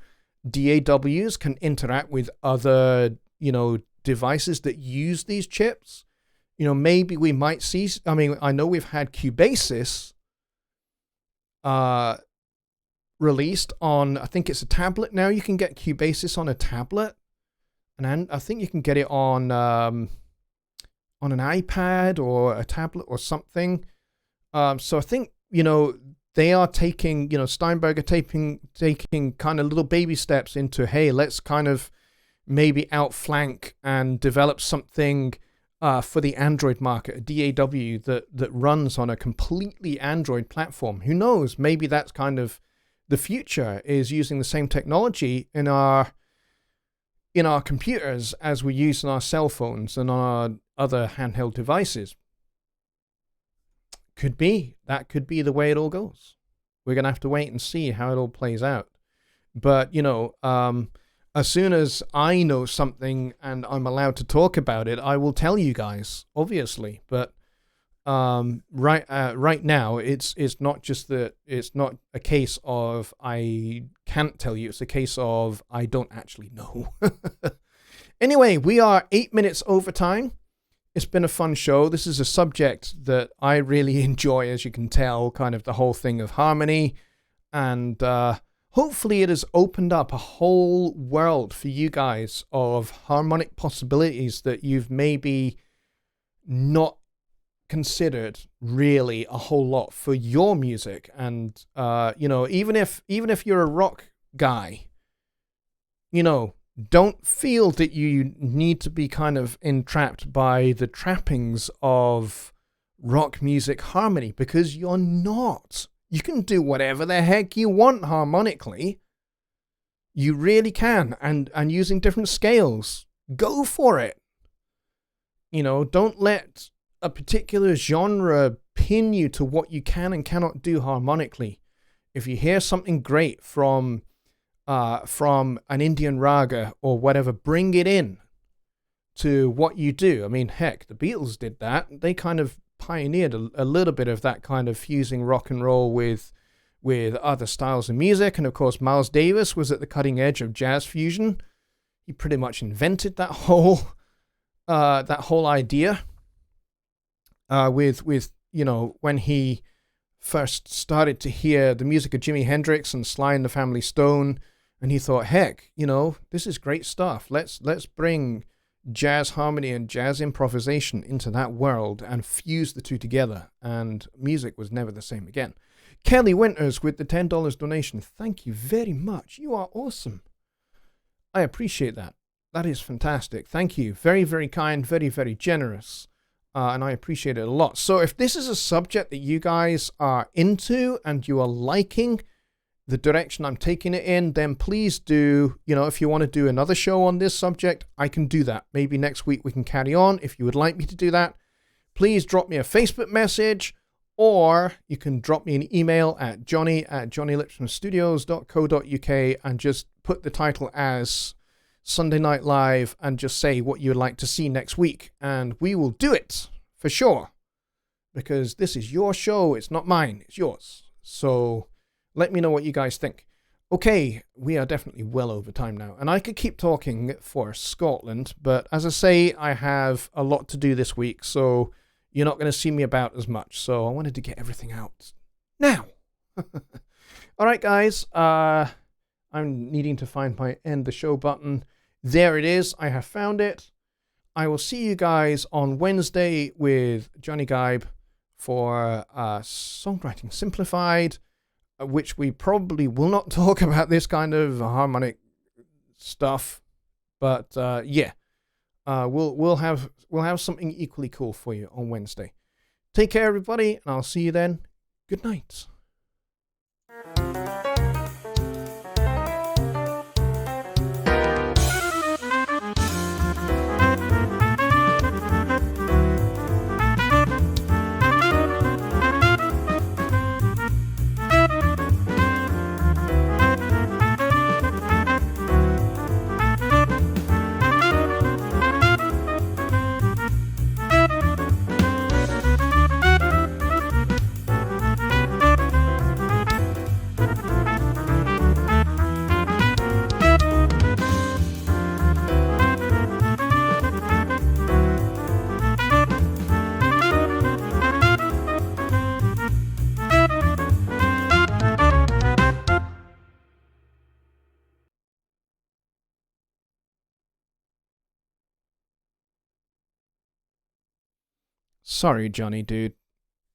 DAWs can interact with other, devices that use these chips. Maybe we might see, I know we've had Cubasis released on, I think it's a tablet now. You can get Cubasis on a tablet. And I think you can get it on an iPad or a tablet or something. So I think, they are taking, Steinberg are taking kind of little baby steps into, hey, let's kind of maybe outflank and develop something for the Android market, a DAW that runs on a completely Android platform. Who knows? Maybe that's kind of the future, is using the same technology in our computers as we use in our cell phones and on our other handheld devices. Could be. That could be the way it all goes. We're going to have to wait and see how it all plays out. But, as soon as I know something and I'm allowed to talk about it, I will tell you guys, obviously. But right now, it's not just that it's not a case of I can't tell you. It's a case of I don't actually know. Anyway, we are 8 minutes over time. It's been a fun show. This is a subject that I really enjoy, as you can tell, kind of the whole thing of harmony. And hopefully it has opened up a whole world for you guys of harmonic possibilities that you've maybe not considered really a whole lot for your music. And even if you're a rock guy, don't feel that you need to be kind of entrapped by the trappings of rock music harmony, because you're not. You can do whatever the heck you want harmonically. You really can. And using different scales, go for it. Don't let a particular genre pin you to what you can and cannot do harmonically. If you hear something great from an Indian raga or whatever, bring it in to what you do. I mean, heck, the Beatles did that. They kind of pioneered a little bit of that kind of fusing rock and roll with other styles of music. And of course, Miles Davis was at the cutting edge of jazz fusion. He pretty much invented that whole idea with when he first started to hear the music of Jimi Hendrix and Sly and the Family Stone, and he thought, heck, this is great stuff. Let's bring jazz harmony and jazz improvisation into that world and fuse the two together, and music was never the same again. Kelly Winters with the $10 donation. Thank you very much. You are awesome. I appreciate that. That is fantastic. Thank you. Very, very kind, very, very generous. And I appreciate it a lot. So if this is a subject that you guys are into and you are liking the direction I'm taking it in, then please do, if you want to do another show on this subject, I can do that. Maybe next week we can carry on. If you would like me to do that, please drop me a Facebook message, or you can drop me an email at johnny@johnnylipshamstudios.co.uk and just put the title as Sunday Night Live and just say what you'd like to see next week. And we will do it for sure, because this is your show. It's not mine. It's yours. So let me know what you guys think. Okay, we are definitely well over time now, and I could keep talking for Scotland, but as I say, I have a lot to do this week, so you're not going to see me about as much. So I wanted to get everything out now. All right, guys. I'm needing to find my end the show button. There it is. I have found it. I will see you guys on Wednesday with Johnny Gibe for Songwriting Simplified, which we probably will not talk about this kind of harmonic stuff, but we'll have something equally cool for you on Wednesday. Take care, everybody, and I'll see you then. Good night. Sorry, Johnny, dude.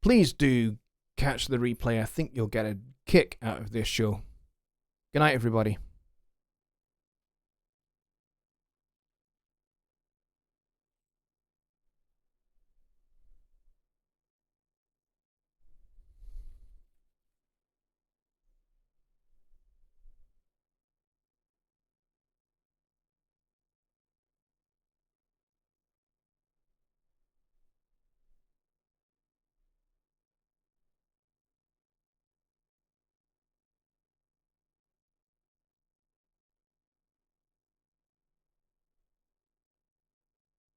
Please do catch the replay. I think you'll get a kick out of this show. Good night, everybody.